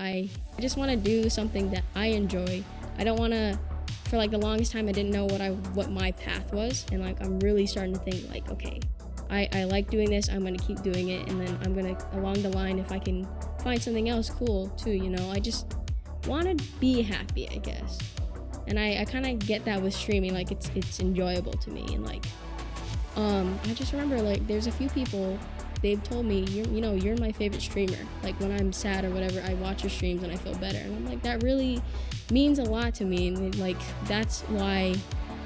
I just want to do something that I enjoy. I don't want to, for like the longest time, I didn't know what my path was. And like, I'm really starting to think like, okay, I like doing this. I'm going to keep doing it. And then I'm going to, along the line, if I can find something else cool too, you know, I just want to be happy, I guess. And I kind of get that with streaming. Like it's enjoyable to me. And like, I just remember like there's a few people, they've told me, you're my favorite streamer. Like when I'm sad or whatever, I watch your streams and I feel better. And I'm like, that really means a lot to me. And like, that's why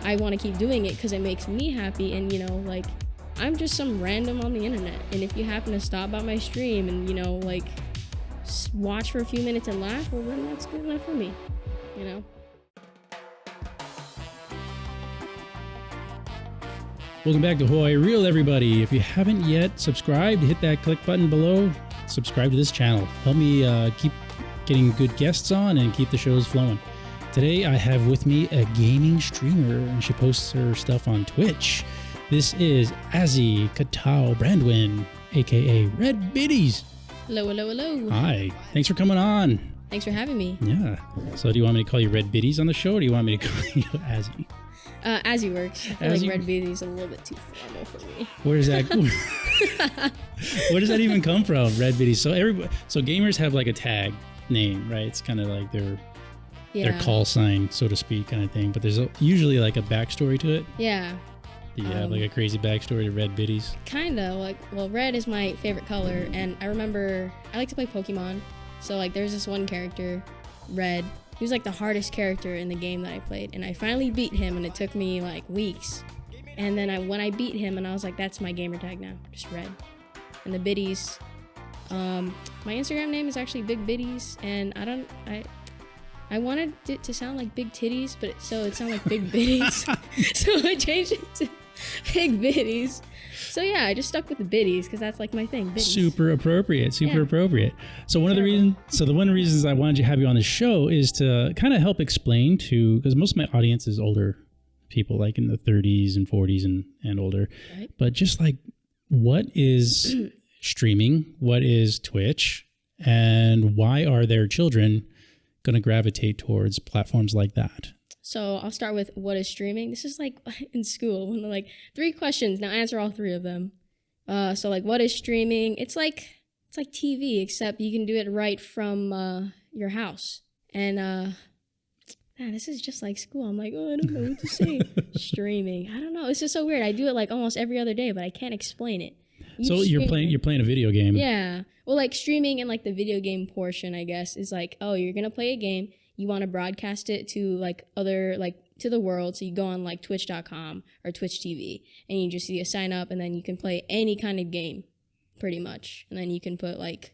I want to keep doing it, because it makes me happy. And you know, like I'm just some random on the internet. And if you happen to stop by my stream and, you know, like watch for a few minutes and laugh, well then that's good enough for me, you know? Welcome back to Hawaii Real, everybody. If you haven't yet subscribed, hit that click button below. Subscribe to this channel. Help me keep getting good guests on and keep the shows flowing. Today I have with me a gaming streamer, and she posts her stuff on Twitch. This is Azzie Catao-Brandwein, aka RedBiddiez. Hello, hello, hello. Hi. Thanks for coming on. Thanks for having me. Yeah. So do you want me to call you RedBiddiez on the show, or do you want me to call you Azzie? Azzie works. I feel like RedBiddiez is a little bit too formal for me. Where does that where does that even come from, RedBiddiez? So gamers have like a tag name, right? It's kind of like their call sign, so to speak, kind of thing. But there's usually like a backstory to it. Yeah. Do you have like a crazy backstory to RedBiddiez? Kinda. Like, well, red is my favorite color, and I remember I like to play Pokemon. So like, there's this one character, Red. He was like the hardest character in the game that I played, and I finally beat him, and it took me like weeks. And then when I beat him, and I was like, that's my gamer tag now, just Red. And the Biddies. My Instagram name is actually Big Biddiez, and I wanted it to sound like Big Titties, but it sounded like Big Biddies. So I changed it to Big Biddiez. So yeah, I just stuck with the Biddiez because that's like my thing. Biddiez. Super appropriate. So one of the reasons I wanted to have you on the show is to kind of help explain to, because most of my audience is older people, like in the 30s and 40s and older. Right. But just like, what is streaming? What is Twitch? And why are their children going to gravitate towards platforms like that? So I'll start with what is streaming. This is like in school when they're like 3 questions. Now answer all 3 of them. So like, what is streaming? It's like TV, except you can do it right from your house. And man, this is just like school. I'm like, oh, I don't know what to say. Streaming. I don't know. It's just so weird. I do it like almost every other day, but I can't explain it. You're playing a video game. Yeah. Well, like streaming and like the video game portion, I guess, is like, oh, you're gonna play a game. You want to broadcast it to like to the world. So you go on like twitch.com or Twitch TV, and you just sign up, and then you can play any kind of game pretty much. And then you can put like,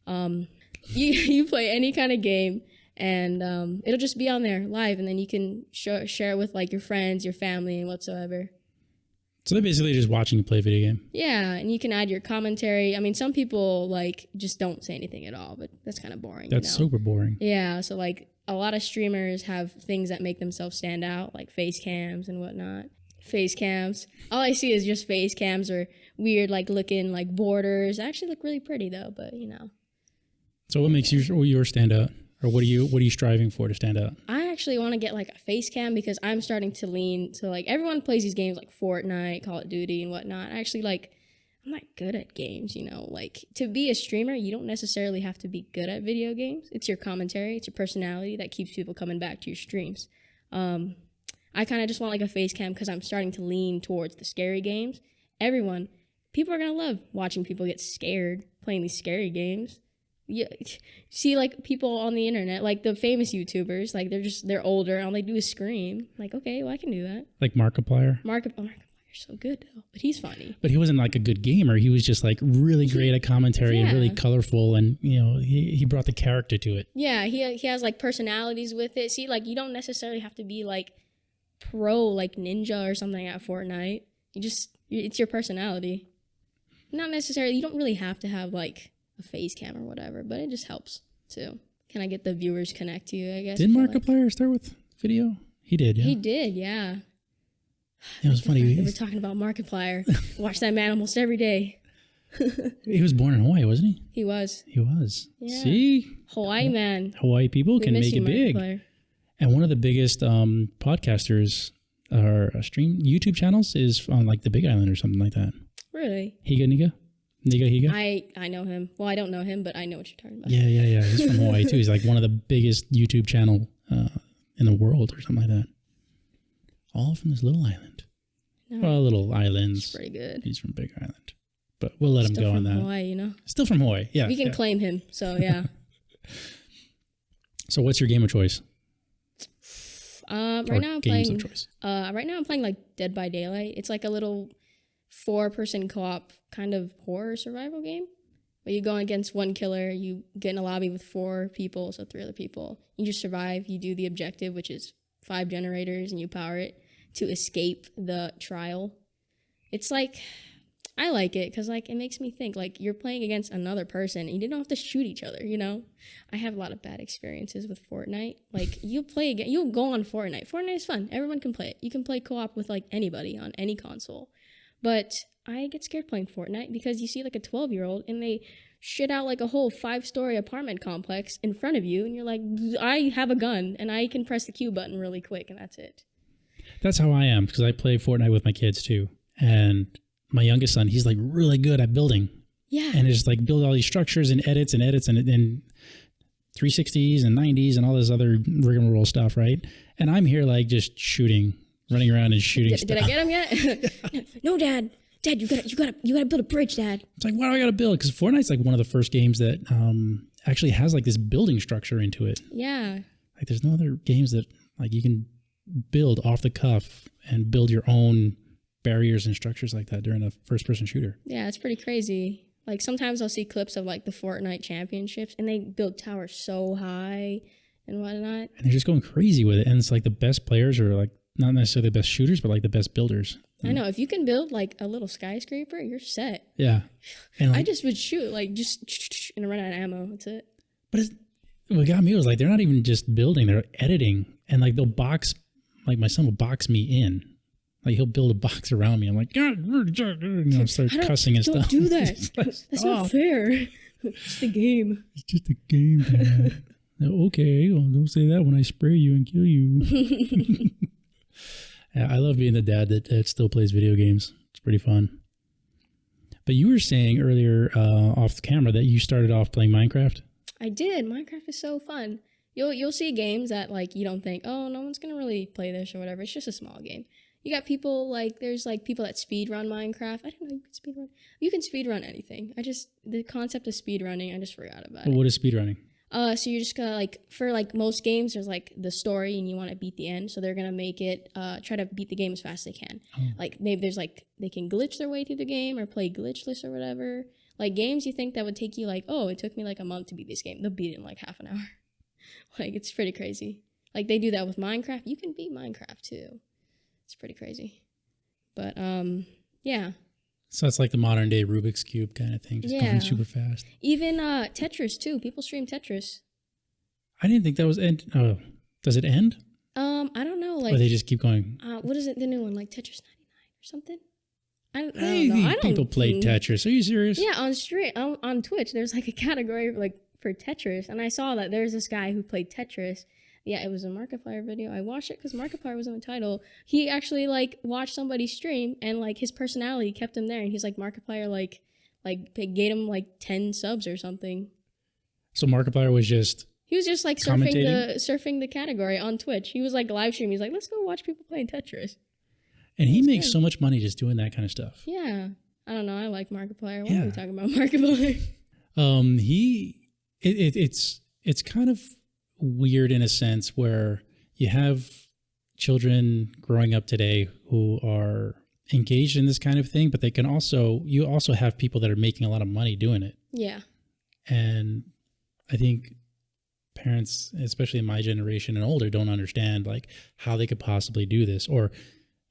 you play any kind of game, and it'll just be on there live, and then you can share it with like your friends, your family, and whatsoever. So they're basically just watching you play a video game. Yeah, and you can add your commentary. I mean, some people like just don't say anything at all, but that's kind of boring. That's super boring. Yeah, so like a lot of streamers have things that make themselves stand out, like face cams and whatnot. Face cams. All I see is just face cams or weird like looking like borders. They actually look really pretty though, but you know. So what makes your stand out? Or what are you striving for to stand out? I actually want to get like a face cam because I'm starting to lean to like, everyone plays these games like Fortnite, Call of Duty and whatnot. Actually, like, I'm not good at games, you know. Like, to be a streamer, you don't necessarily have to be good at video games. It's your commentary, it's your personality that keeps people coming back to your streams. I kind of just want like a face cam because I'm starting to lean towards the scary games. People are going to love watching people get scared playing these scary games. Yeah, see like people on the internet, like the famous YouTubers, like they're older and all they do is scream. Like, okay, well I can do that. Like Markiplier. Markiplier's so good though, but he's funny. But he wasn't like a good gamer. He was just like really great at commentary and really colorful, and you know he brought the character to it. Yeah, he has like personalities with it. See, like you don't necessarily have to be like pro like ninja or something at Fortnite. It's your personality. Not necessarily. You don't really have to have like a face cam or whatever, but it just helps too. Can I get the viewers connect to you, I guess? Did Markiplier start with video? He did, yeah. He did, yeah. It was funny. We were talking about Markiplier. Watch that man almost every day. He was born in Hawaii, wasn't he? He was. He was. Yeah. See? Hawaii man. Hawaii people can make it big. And one of the biggest podcasters or YouTube channels is on like the Big Island or something like that. Really? Higa. I know him. Well, I don't know him, but I know what you're talking about. Yeah. He's from Hawaii too. He's like one of the biggest YouTube channel in the world or something like that. All from this little island. No. Well, little islands. He's pretty good. He's from Big Island. But we'll let him go on that. Still from Hawaii, you know? Still from Hawaii, yeah. We can claim him, so yeah. So what's your game of choice? Right now I'm playing like Dead by Daylight. It's like a little 4-person co-op kind of horror survival game. But you go against one killer, you get in a lobby with 4 people, so 3 other people. You just survive, you do the objective, which is 5 generators, and you power it to escape the trial. It's like, I like it because like it makes me think like you're playing against another person and you don't have to shoot each other, you know? I have a lot of bad experiences with Fortnite. Like you'll go on Fortnite. Fortnite is fun. Everyone can play it. You can play co-op with like anybody on any console. But I get scared playing Fortnite because you see like a 12-year-old and they shit out like a whole 5-story apartment complex in front of you and you're like, I have a gun and I can press the Q button really quick and that's it. That's how I am because I play Fortnite with my kids too. And my youngest son, he's like really good at building. Yeah. And just like build all these structures and edits and 360s and 90s and all this other rigmarole stuff, right? And I'm here like just running around and shooting stuff. Did I get him yet? No, Dad. Dad, you gotta build a bridge, Dad. It's like, why do I gotta build? Because Fortnite's like one of the first games that actually has like this building structure into it. Yeah. Like there's no other games that like you can build off the cuff and build your own barriers and structures like that during a first-person shooter. Yeah, it's pretty crazy. Like sometimes I'll see clips of like the Fortnite championships and they build towers so high and whatnot. And they're just going crazy with it. And it's like the best players are like not necessarily the best shooters, but like the best builders. I know. If you can build like a little skyscraper, you're set. Yeah. And like, I just would shoot like just and run out of ammo. That's it. But what got me was like they're not even just building, they're editing. And like they'll box, like my son will box me in. Like he'll build a box around me. I'm like, start cussing and stuff. Don't do that. That's not fair. It's just a game. It's just a game, Dad. Okay, well, don't say that when I spray you and kill you. Yeah, I love being the dad that still plays video games. It's pretty fun. But you were saying earlier off the camera that you started off playing Minecraft. I did. Minecraft is so fun. You'll see games that like you don't think, oh, no one's gonna really play this or whatever. It's just a small game. You got people like there's like people that speedrun Minecraft. I didn't know you could speedrun. You can speedrun anything. The concept of speedrunning, I just forgot about it. What is speedrunning? So you're just gonna like for like most games, there's like the story and you want to beat the end. So they're gonna make it try to beat the game as fast as they can. Oh. Like maybe there's like they can glitch their way through the game or play glitchless or whatever. Like games you think that would take you like, oh, it took me like a month to beat this game. They'll beat it in like half an hour. Like it's pretty crazy. Like they do that with Minecraft. You can beat Minecraft too. It's pretty crazy. But yeah. So it's like the modern day Rubik's Cube kind of thing, just going super fast. Even Tetris too. People stream Tetris. I didn't think that was end. Oh, does it end? I don't know. Like, or they just keep going. What is it? The new one, like Tetris 99 or something. I don't know. People play Tetris. Are you serious? Yeah, on Twitch, there's like a category like for Tetris, and I saw that there's this guy who played Tetris. Yeah, it was a Markiplier video. I watched it because Markiplier was in the title. He actually like watched somebody stream and like his personality kept him there. And he's like Markiplier like gave him like 10 subs or something. So Markiplier was just he was just like surfing the category on Twitch. He was like live streaming. He's like, let's go watch people playing Tetris. And he makes so much money just doing that kind of stuff. Yeah, I don't know. I like Markiplier. What are we talking about, Markiplier? It's kind of weird in a sense where you have children growing up today who are engaged in this kind of thing, but you also have people that are making a lot of money doing it. Yeah. And I think parents, especially in my generation and older, don't understand like how they could possibly do this. Or,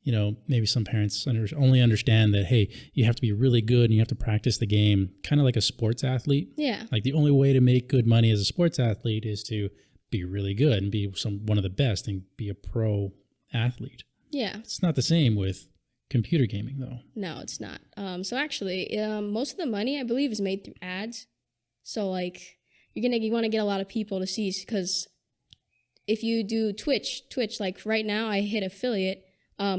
you know, maybe some parents only understand that, hey, you have to be really good and you have to practice the game, kind of like a sports athlete. Yeah. Like the only way to make good money as a sports athlete is to be really good and be one of the best and be a pro athlete. Yeah. It's not the same with computer gaming though. No, it's not. So actually, most of the money I believe is made through ads. So like you want to get a lot of people to see, because if you do Twitch, like right now I hit affiliate.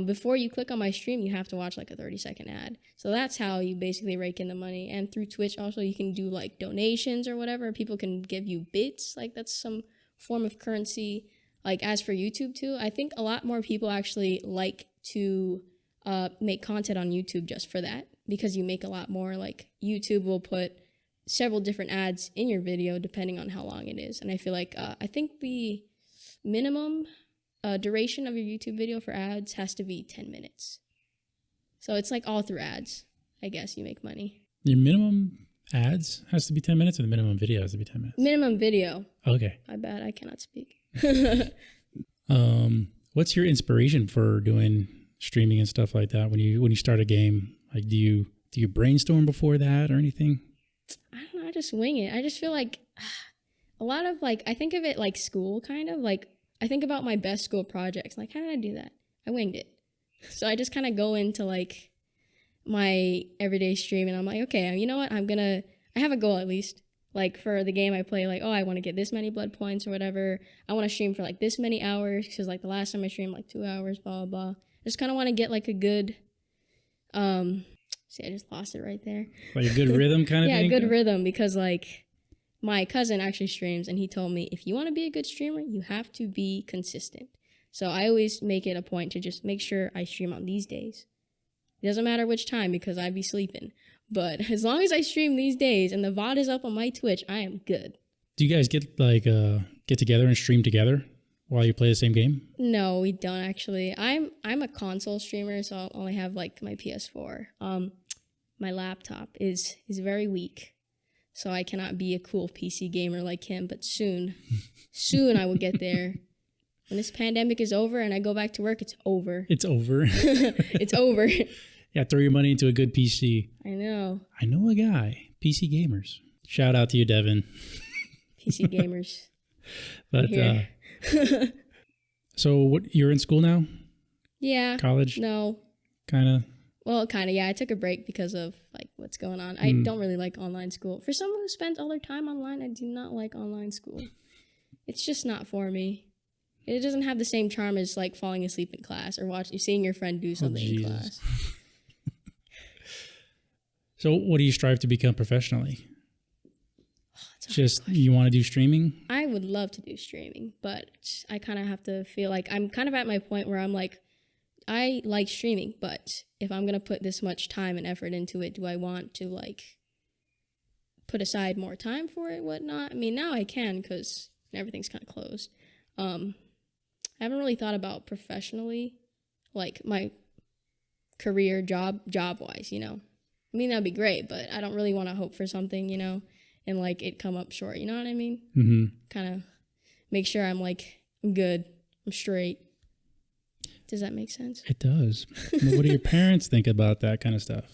Before you click on my stream, you have to watch like a 30-second ad. So that's how you basically rake in the money. And through Twitch also you can do like donations or whatever. People can give you bits. Like that's some form of currency. Like as for YouTube too, I think a lot more people actually like to make content on YouTube just for that, because you make a lot more. Like YouTube will put several different ads in your video depending on how long it is. And I feel like I think the minimum duration of your YouTube video for ads has to be 10 minutes. So it's like all through ads, I guess you make money. Your minimum ads has to be 10 minutes, or the minimum video has to be 10 minutes? Minimum video. Okay. My bad, I cannot speak. What's your inspiration for doing streaming and stuff like that? When you start a game, like do you brainstorm before that or anything? I don't know, I just wing it. I just feel like a lot of like, I think of it like school kind of, like I think about my best school projects. Like, how did I do that? I winged it. So I just kind of go into like my everyday stream and I'm like, okay, you know what? I have a goal at least. Like for the game I play, like, oh, I want to get this many blood points or whatever. I want to stream for like this many hours, because like the last time I streamed like 2 hours, blah, blah, blah. I just kind of want to get like a good, see, I just lost it right there. Like a good rhythm kind of thing? Yeah, good rhythm, because like my cousin actually streams and he told me, if you want to be a good streamer, you have to be consistent. So I always make it a point to just make sure I stream on these days. It doesn't matter which time, because I'd be sleeping. But as long as I stream these days and the VOD is up on my Twitch, I am good. Do you guys get together and stream together while you play the same game? No, we don't actually. I'm a console streamer, so I'll only have like my PS4. My laptop is very weak. So I cannot be a cool PC gamer like him, but soon I will get there. When this pandemic is over and I go back to work, it's over. It's over. It's over. Yeah, throw your money into a good PC. I know a guy, PC Gamers. Shout out to you, Devin. PC Gamers. But so what, you're in school now? Yeah. College? No. Kind of? Well, kind of, yeah. I took a break because of like what's going on. I don't really like online school. For someone who spends all their time online, I do not like online school. It's just not for me. It doesn't have the same charm as like falling asleep in class or seeing your friend do something in class. So what do you strive to become professionally? Just you want to do streaming? I would love to do streaming, but I kind of have to feel like I'm kind of at my point where I'm like, I like streaming, but if I'm going to put this much time and effort into it, do I want to like put aside more time for it, whatnot? I mean, now I can because everything's kind of closed. I haven't really thought about professionally, like my career job-wise, you know? I mean, that'd be great, but I don't really want to hope for something, you know, and like it come up short, you know what I mean? Mm-hmm. Kind of make sure I'm good, I'm straight. Does that make sense? It does. What do your parents think about that kind of stuff?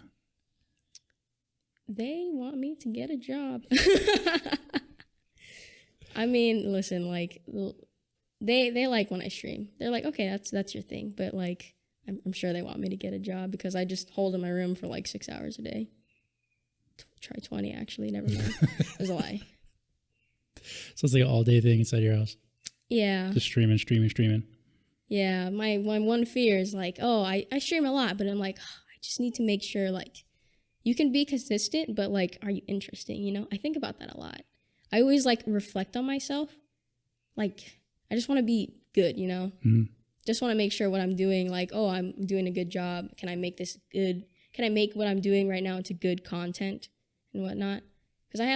They want me to get a job. I mean, listen, like they like when I stream. They're like, okay, that's your thing. But like, I'm sure they want me to get a job because I just hold in my room for like 6 hours a day. Try 20, actually. Never mind. It was a lie. So it's like an all-day thing inside your house? Yeah. Just streaming. Yeah. My one fear is like, oh, I stream a lot, but I'm like, oh, I just need to make sure like you can be consistent, but like, are you interesting? You know, I think about that a lot. I always like reflect on myself. Like, I just want to be good, you know? Mm-hmm. Just want to make sure what I'm doing, like, oh, I'm doing a good job. Can I make this good? Can I make what I'm doing right now into good content and whatnot? Because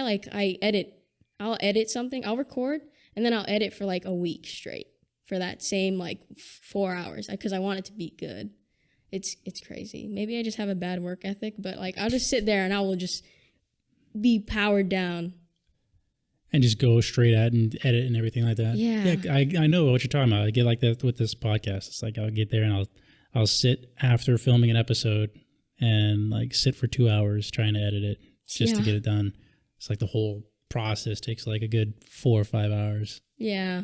I'll edit something, I'll record, and then I'll edit for like a week straight for that same like 4 hours because I want it to be good. It's crazy. Maybe I just have a bad work ethic, but like I'll just sit there and I will just be powered down. And just go straight at and edit and everything like that. Yeah. I know what you're talking about. I get like that with this podcast. It's like I'll get there and I'll sit after filming an episode and like sit for 2 hours trying to edit it just to get it done. It's like the whole process takes like a good 4 or 5 hours. Yeah.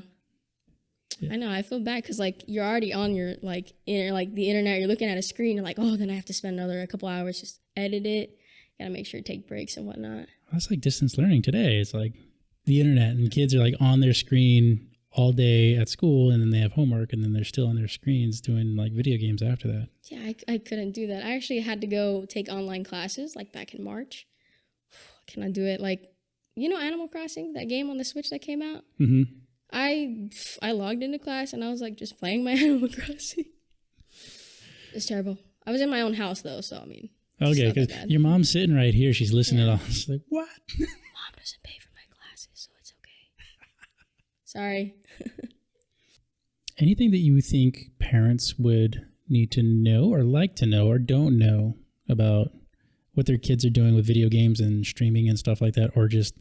I know. I feel bad because like you're already on your like the internet. You're looking at a screen. You're like, oh, then I have to spend a couple hours just edit it. Gotta make sure to take breaks and whatnot. That's like distance learning today. It's like the internet and kids are like on their screen all day at school, and then they have homework, and then they're still on their screens doing like video games after that. Yeah, I couldn't do that. I actually had to go take online classes like back in March. Can I do it? Like, you know, Animal Crossing, that game on the Switch that came out? Mm-hmm. I logged into class and I was like just playing my Animal Crossing. It's terrible. I was in my own house though, so I mean. Okay, because your mom's sitting right here. She's listening to all. She's like, what? Mom doesn't pay for my classes, so it's okay. Sorry. Anything that you think parents would need to know or like to know or don't know about what their kids are doing with video games and streaming and stuff like that, or just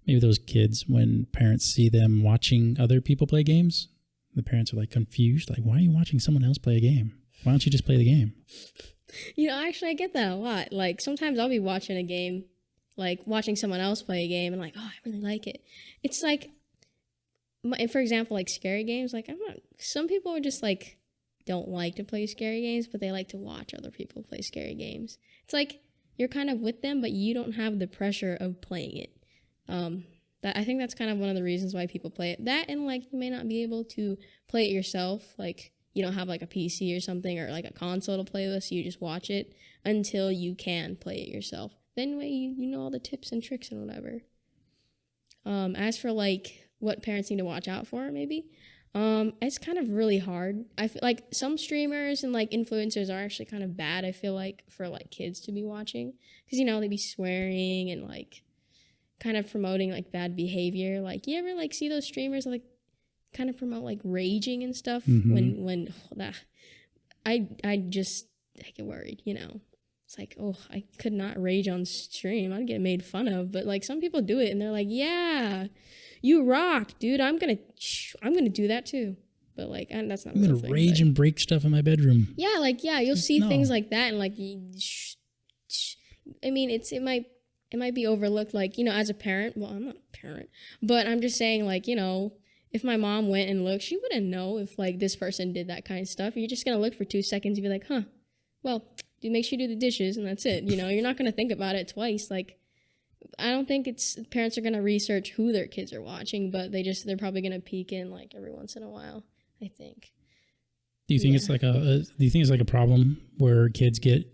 maybe those kids, when parents see them watching other people play games, the parents are like confused, like, why are you watching someone else play a game? Why don't you just play the game? You know, actually, I get that a lot. Like, sometimes I'll be watching a game, like watching someone else play a game, and like, oh, I really like it. It's like, for example, like scary games. Like, some people are just like, don't like to play scary games, but they like to watch other people play scary games. It's like, you're kind of with them, but you don't have the pressure of playing it. I think that's kind of one of the reasons why people play it. That, and like, you may not be able to play it yourself. Like, you don't have like a PC or something, or like a console to play with, so you just watch it until you can play it yourself. Then you know all the tips and tricks and whatever. As for like what parents need to watch out for, maybe, it's kind of really hard. I feel like some streamers and like influencers are actually kind of bad, I feel like, for like kids to be watching, because, you know, they be swearing and like kind of promoting like bad behavior. Like, you ever like see those streamers like kind of promote like raging and stuff? Mm-hmm. when I get worried, you know. It's like, oh, I could not rage on stream. I'd get made fun of. But like, some people do it and they're like, yeah, you rock, dude. I'm gonna do that too. But like, that's not. I'm gonna rage and break stuff in my bedroom. Yeah, like, yeah, you'll see things like that, and like, I mean, it might be overlooked. Like, you know, as a parent. Well, I'm not a parent, but I'm just saying, like, you know, if my mom went and looked, she wouldn't know if like this person did that kind of stuff. You're just gonna look for 2 seconds and be like, huh, well, make sure you do the dishes, and that's it. You know, you're not gonna think about it twice. Like, I don't think parents are gonna research who their kids are watching, but they're probably gonna peek in like every once in a while, I think. Do you think it's like a problem where kids get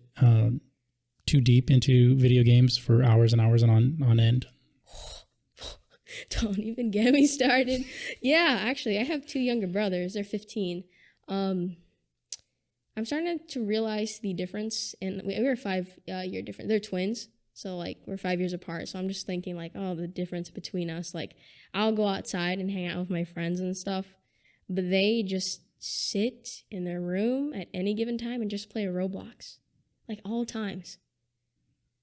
too deep into video games for hours and hours and on end? Don't even get me started. Yeah, actually, I have 2 younger brothers. They're 15. I'm starting to realize the difference, and we were 5 year difference. They're twins, so like we're 5 years apart. So I'm just thinking like, oh, the difference between us. Like, I'll go outside and hang out with my friends and stuff, but they just sit in their room at any given time and just play Roblox, like all times.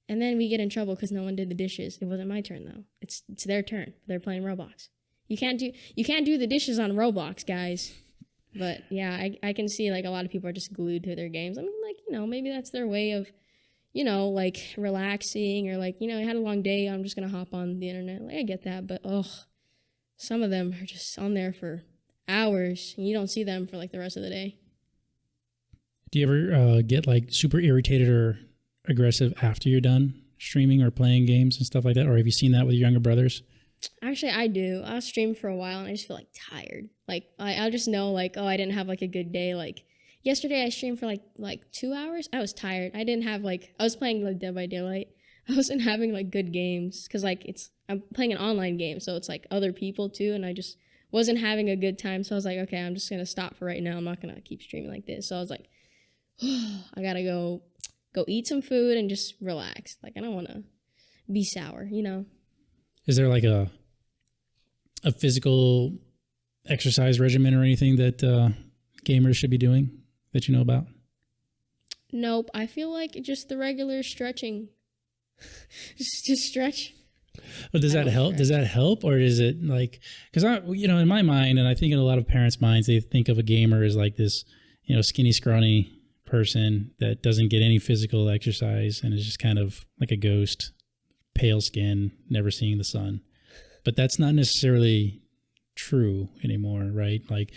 And then we get in trouble because no one did the dishes. It wasn't my turn though. It's their turn. They're playing Roblox. You can't do the dishes on Roblox, guys. But yeah, I can see like a lot of people are just glued to their games. I mean, like, you know, maybe that's their way of, you know, like relaxing, or like, you know, I had a long day, I'm just gonna hop on the internet. Like, I get that, but some of them are just on there for hours and you don't see them for like the rest of the day. Do you ever get like super irritated or aggressive after you're done streaming or playing games and stuff like that? Or have you seen that with your younger brothers? Actually, I do. I'll stream for a while and I just feel like tired. Like, I'll just know like, oh, I didn't have like a good day. Like, yesterday I streamed for like 2 hours. I was tired. I didn't have I was playing like Dead by Daylight. I wasn't having like good games because like I'm playing an online game, so it's like other people too, and I just wasn't having a good time. So I was like, okay, I'm just gonna stop for right now. I'm not gonna keep streaming like this. So I was like, I gotta go eat some food and just relax. Like, I don't want to be sour, you know. Is there like a physical exercise regimen or anything that gamers should be doing that you know about? Nope. I feel like just the regular stretching. just stretch. Well, does that help? Does that help, or is it like, because in my mind, and I think in a lot of parents' minds, they think of a gamer as like this, you know, skinny, scrawny person that doesn't get any physical exercise and is just kind of like a ghost, pale skin, never seeing the sun. But that's not necessarily true anymore, right? Like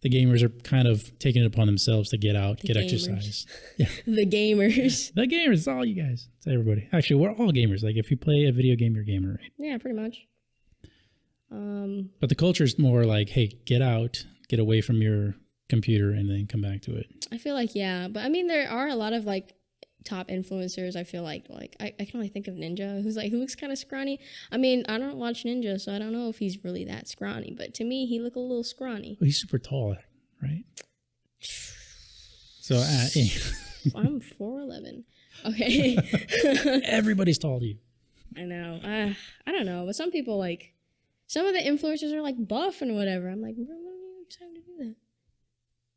the gamers are kind of taking it upon themselves to get out, get exercise. Yeah. The gamers. The gamers, it's all you guys. It's everybody. Actually, we're all gamers. Like if you play a video game, you're a gamer, right? Yeah, pretty much. But the culture is more like, hey, get out, get away from your computer, and then come back to it. I feel like, yeah. But I mean, there are a lot of like top influencers. I feel like I can only think of Ninja, who looks kind of scrawny. I mean, I don't watch Ninja, so I don't know if he's really that scrawny. But to me, he look a little scrawny. Well, he's super tall, right? So I'm 4'11". Okay. Everybody's tall to you. I know. I don't know, but some people like. Some of the influencers are like buff and whatever. I'm like, bro, when are you excited to do that?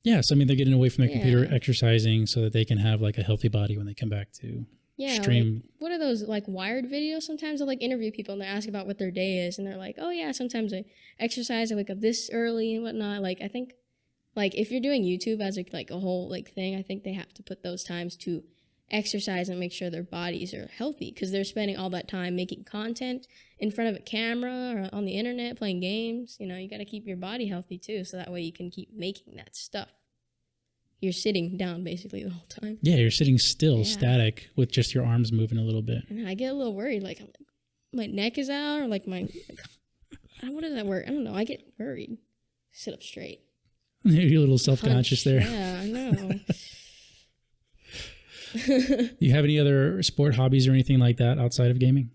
Yeah, so I mean, they're getting away from their computer, exercising so that they can have like a healthy body when they come back to stream. Like, what are those like Wired videos? Sometimes they'll like interview people and they ask about what their day is, and they're like, oh yeah, sometimes I exercise, I wake up this early and whatnot. Like I think, like if you're doing YouTube as like a whole like thing, I think they have to put those times to exercise and make sure their bodies are healthy, because they're spending all that time making content in front of a camera or on the internet playing games. You know, you got to keep your body healthy too, so that way you can keep making that stuff. You're sitting down basically the whole time. Yeah, you're sitting still, static, with just your arms moving a little bit. And I get a little worried, like my neck is out, or like what does that work? I don't know. I get worried. Sit up straight. You're a little self-conscious there. Yeah, I know. You have any other sport hobbies or anything like that outside of gaming?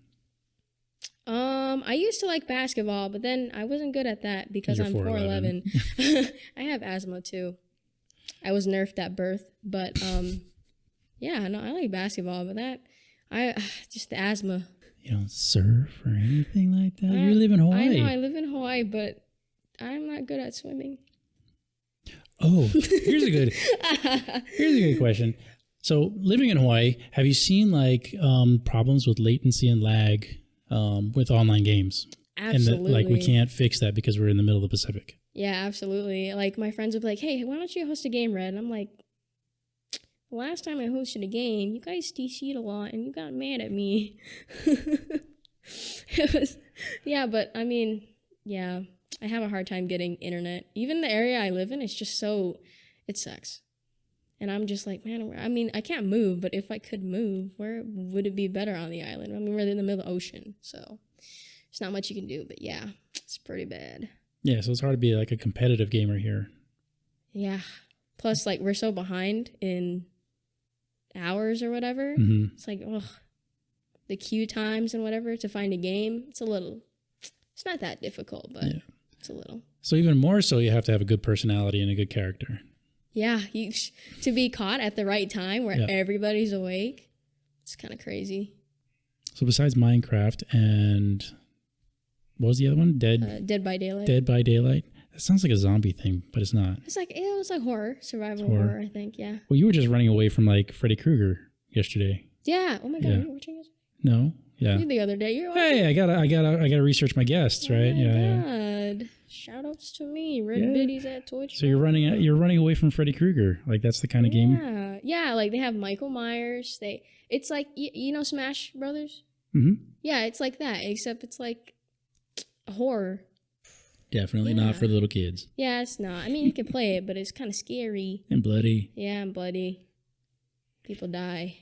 I used to like basketball, but then I wasn't good at that because I'm 4'11". I have asthma too. I was nerfed at birth, but yeah, no, I like basketball, but just the asthma. You don't surf or anything like that? You live in Hawaii. I know, I live in Hawaii, but I'm not good at swimming. Oh, here's a good question. So living in Hawaii, have you seen like problems with latency and lag with online games? Absolutely. And like we can't fix that because we're in the middle of the Pacific. Yeah, absolutely. Like my friends would be like, hey, why don't you host a game, Red? And I'm like, the last time I hosted a game, you guys DC'd a lot and you got mad at me. Yeah, but I mean, yeah, I have a hard time getting internet. Even the area I live in, it's just it sucks. And I'm just like, man, I mean, I can't move, but if I could move, where would it be better on the island? I mean, we're in the middle of the ocean, so there's not much you can do, but yeah, it's pretty bad. Yeah, so it's hard to be like a competitive gamer here. Yeah. Plus, like, we're so behind in hours or whatever. Mm-hmm. It's like, ugh, the queue times and whatever to find a game, it's not that difficult, but it's a little. So even more so, you have to have a good personality and a good character. Yeah, to be caught at the right time where everybody's awake, it's kind of crazy. So besides Minecraft and what was the other one? Dead by Daylight. Dead by Daylight. That sounds like a zombie thing, but it's not. It was like horror, survival horror, I think. Yeah. Well, you were just running away from like Freddy Krueger yesterday. Yeah. Oh my God, you were watching it? No. Yeah. The other day you were watching. Hey, I gotta research my guests, right? Oh my God. Shout outs to me, RedBiddiez at Twitch. So you're running away from Freddy Krueger. Like that's the kind of game. Yeah. Like they have Michael Myers. It's like you know Smash Brothers. Mm-hmm. Yeah, it's like that, except it's like horror. Definitely not for little kids. Yeah, it's not. I mean, you can play it, but it's kind of scary and bloody. Yeah, and bloody. People die.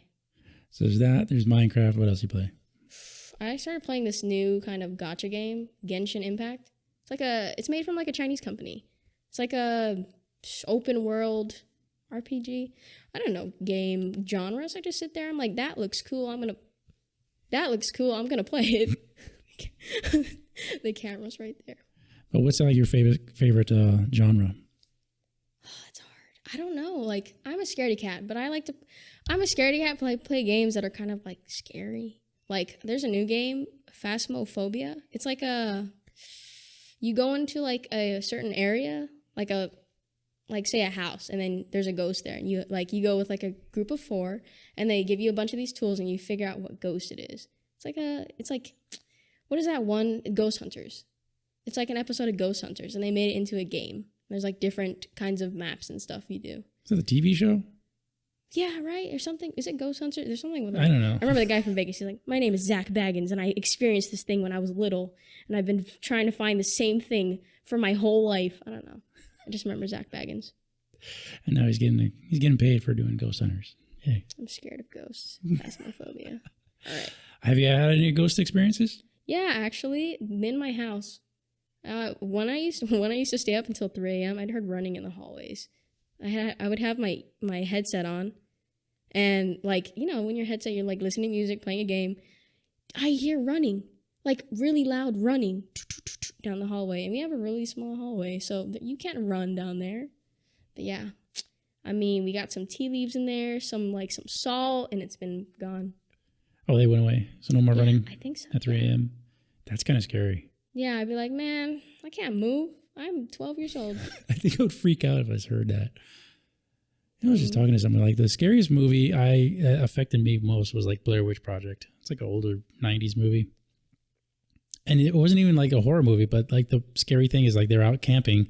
So there's that. There's Minecraft. What else you play? I started playing this new kind of gacha game, Genshin Impact. It's made from like a Chinese company. It's like a open world RPG. I don't know, game genres. I just sit there. I'm like, that looks cool. I'm gonna play it. The camera's right there. But what's like your favorite genre? Oh, it's hard. I don't know. Like I'm a scaredy cat, but I'm a scaredy cat. Play games that are kind of like scary. Like there's a new game, Phasmophobia. It's like you go into like a certain area, like say a house, and then there's a ghost there, and you go with like a group of 4, and they give you a bunch of these tools, and you figure out what ghost it is. It's like what is that one? Ghost Hunters. It's like an episode of Ghost Hunters, and they made it into a game. There's like different kinds of maps and stuff you do. Is that a TV show? Yeah, right? Or something. Is it Ghost Hunter? There's something with it. I don't know. I remember the guy from Vegas. He's like, my name is Zach Baggins, and I experienced this thing when I was little, and I've been trying to find the same thing for my whole life. I don't know. I just remember Zach Baggins. And now he's getting paid for doing Ghost Hunters. Yay. I'm scared of ghosts. Phasmophobia. All right. Have you had any ghost experiences? Yeah, actually, in my house. When I used to stay up until 3 a.m., I'd heard running in the hallways. I would have my headset on, and like, you know, when your headset, you're like listening to music, playing a game. I hear running, like really loud running down the hallway, and we have a really small hallway, so you can't run down there. But yeah, I mean, we got some tea leaves in there, some salt, and it's been gone. Oh, they went away, so no more running. I think so. At 3 a.m. That's kind of scary. Yeah, I'd be like, man, I can't move. I'm 12 years old. I think I would freak out if I heard that. I was just talking to someone, like the scariest movie affected me most was like Blair Witch Project. It's like an older 90s movie. And it wasn't even like a horror movie, but like the scary thing is like they're out camping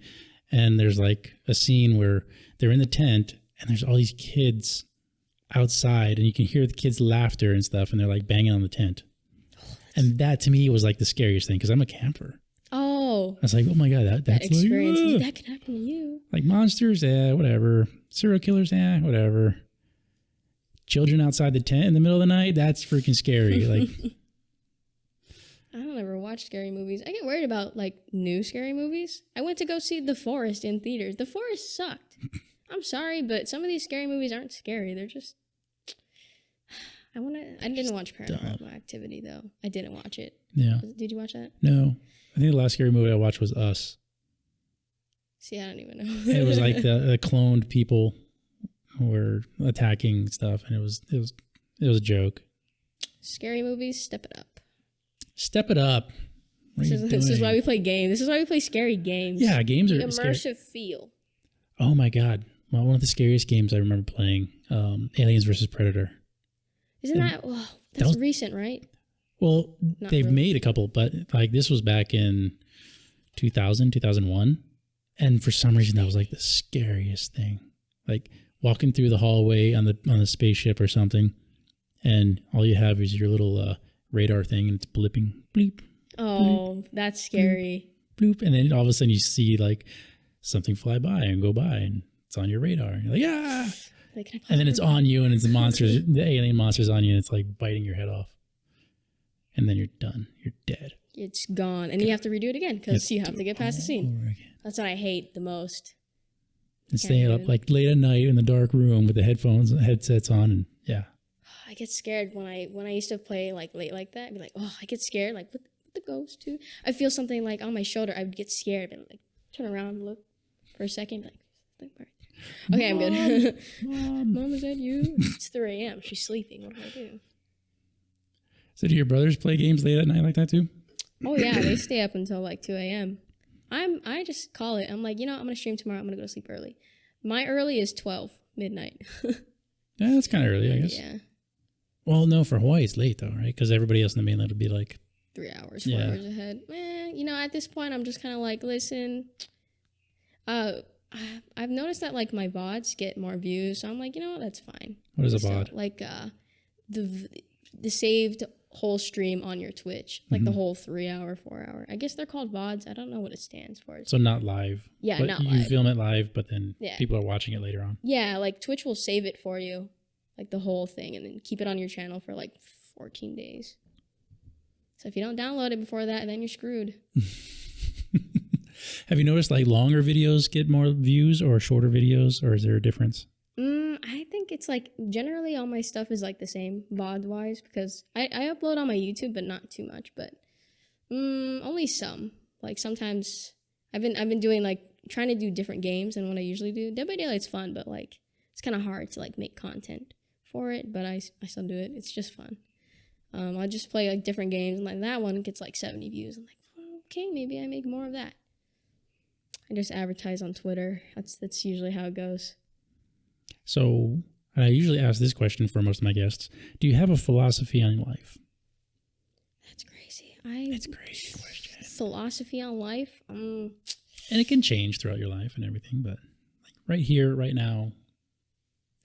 and there's like a scene where they're in the tent and there's all these kids outside and you can hear the kids' laughter and stuff and they're like banging on the tent. And that to me was like the scariest thing because I'm a camper. Oh. I was like, oh my God, that's experience. like, that could happen to you. Like monsters, yeah, whatever. Serial killers, yeah, whatever. Children outside the tent in the middle of the night, that's freaking scary. Like, I don't ever watch scary movies. I get worried about like new scary movies. I went to go see The Forest in theaters. The Forest sucked. I'm sorry, but some of these scary movies aren't scary. They're just... I didn't watch Paranormal Activity though. I didn't watch it. Yeah. Did you watch that? No. I think the last scary movie I watched was Us. See, I don't even know. It was like the cloned people were attacking stuff, and it was a joke. Scary movies, step it up. Step it up. This is why we play games. This is why we play scary games. Yeah, games are immersive scary. feel. Oh my God. Well, one of the scariest games I remember playing, Aliens vs. Predator. Isn't that was recent, right? Well, they've made a couple, but like this was back in 2000, 2001. And for some reason, that was like the scariest thing. Like walking through the hallway on the spaceship or something, and all you have is your little radar thing, and it's blipping, bleep. Oh, bleep, that's scary. Bloop, bloop, and then all of a sudden you see like something fly by and go by, and it's on your radar, and you're like, ah! And then it's on you, and it's the alien monster's on you, and it's like biting your head off. And then you're done. You're dead. It's gone. And you have to redo it again because you have to get past the scene. That's what I hate the most. And staying up like late at night in the dark room with the headsets on, and yeah. I get scared when I used to play like late like that. I'd be like, oh, I get scared. Like, what the ghost too? I feel something like on my shoulder. I would get scared and like turn around and look for a second. Like, okay, I'm good. Mom, is that you? It's 3 a.m. She's sleeping. What do I do? So do your brothers play games late at night like that too? Oh yeah, they stay up until like 2 a.m. I just call it. I'm like, I'm gonna stream tomorrow. I'm gonna go to sleep early. My early is 12 midnight. Yeah, that's kind of early, I guess. Yeah. Well, no, for Hawaii it's late though, right? Because everybody else in the mainland would be like 3 hours, 4 hours ahead. At this point, I'm just kind of like, listen. I've noticed that like my VODs get more views, so I'm like, that's fine. What is a VOD? Like the saved whole stream on your Twitch, like the whole 3 hour, 4 hour. I guess they're called VODs. I don't know what it stands for. So not live. Yeah, but not you live. film it live, but then people are watching it later on. Yeah, like Twitch will save it for you, like the whole thing, and then keep it on your channel for like 14 days. So if you don't download it before that, then you're screwed. Have you noticed like longer videos get more views or shorter videos, or is there a difference? I think it's like generally all my stuff is like the same VOD wise because I upload on my YouTube, but not too much, but only some. Like sometimes I've been doing like trying to do different games than what I usually do. Dead by Daylight's fun, but like it's kind of hard to like make content for it, but I still do it. It's just fun. I'll just play like different games, and like that one gets like 70 views. I'm like, okay, maybe I make more of that. I just advertise on Twitter. That's usually how it goes. So I usually ask this question for most of my guests. Do you have a philosophy on life? That's crazy. It's a crazy question. Philosophy on life? And it can change throughout your life and everything, but like right here, right now,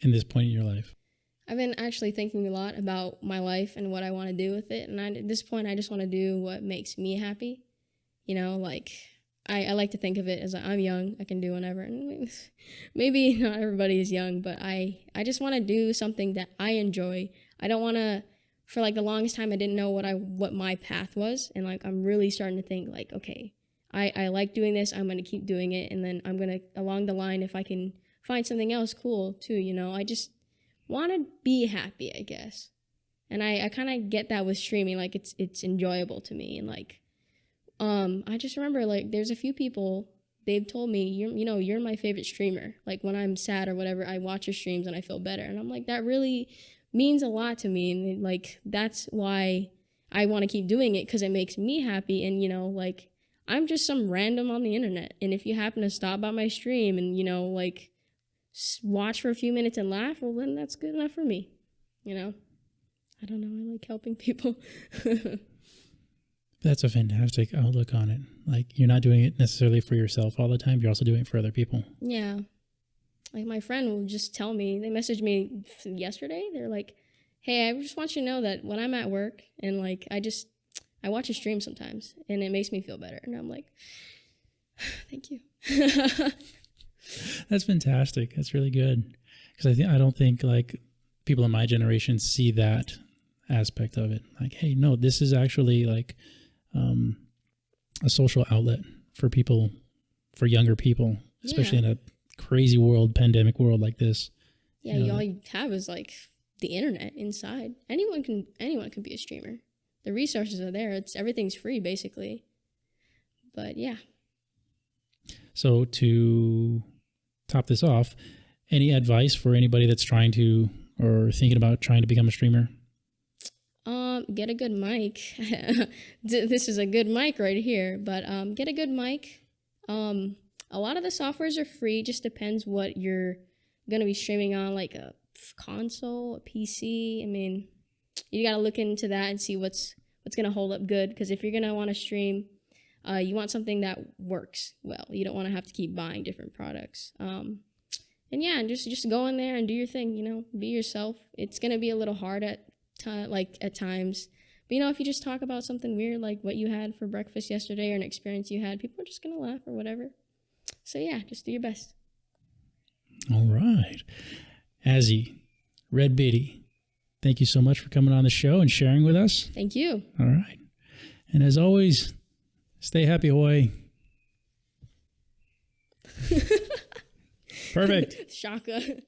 in this point in your life? I've been actually thinking a lot about my life and what I want to do with it. And at this point, I just want to do what makes me happy. You know, like, I like to think of it as I'm young, I can do whatever. And maybe not everybody is young, but I just want to do something that I enjoy. I don't want to, for like the longest time, I didn't know what my path was. And like, I'm really starting to think like, okay, I like doing this, I'm going to keep doing it. And then I'm going to, along the line, if I can find something else cool too, you know, I just want to be happy, I guess. And I kind of get that with streaming, like it's enjoyable to me. And like, I just remember like there's a few people, they've told me, you're my favorite streamer. Like when I'm sad or whatever, I watch your streams and I feel better. And I'm like, that really means a lot to me. And like, that's why I want to keep doing it, because it makes me happy. And, you know, like I'm just some random on the internet. And if you happen to stop by my stream and, you know, like watch for a few minutes and laugh, well, then that's good enough for me. You know, I don't know. I like helping people. That's a fantastic outlook on it. Like, you're not doing it necessarily for yourself all the time. You're also doing it for other people. Yeah. Like, my friend will just tell me, they messaged me yesterday. They're like, hey, I just want you to know that when I'm at work and, like, I watch a stream sometimes and it makes me feel better. And I'm like, thank you. That's fantastic. That's really good. Because I don't think, like, people in my generation see that aspect of it. Like, hey, no, this is actually, like, a social outlet for people, for younger people, especially in a crazy world, pandemic world like this. Yeah, all you have is like the internet inside. Anyone can be a streamer. The resources are there. Everything's free basically. But yeah. So to top this off, any advice for anybody that's trying to or thinking about trying to become a streamer? Get a good mic. This is a good mic right here, but get a good mic. A lot of the softwares are free, just depends what you're going to be streaming on, like a console, a PC. I mean, you got to look into that and see what's going to hold up good, because if you're going to want to stream, you want something that works well. You don't want to have to keep buying different products. And yeah, and just go in there and do your thing, you know, be yourself. It's going to be a little hard at times, but you know, if you just talk about something weird like what you had for breakfast yesterday or an experience you had, people are just gonna laugh or whatever. So yeah, just do your best. All right, Azzie, RedBiddiez, thank you so much for coming on the show and sharing with us. Thank you. All right, and as always, stay happy, Hawaii. Perfect. Shaka.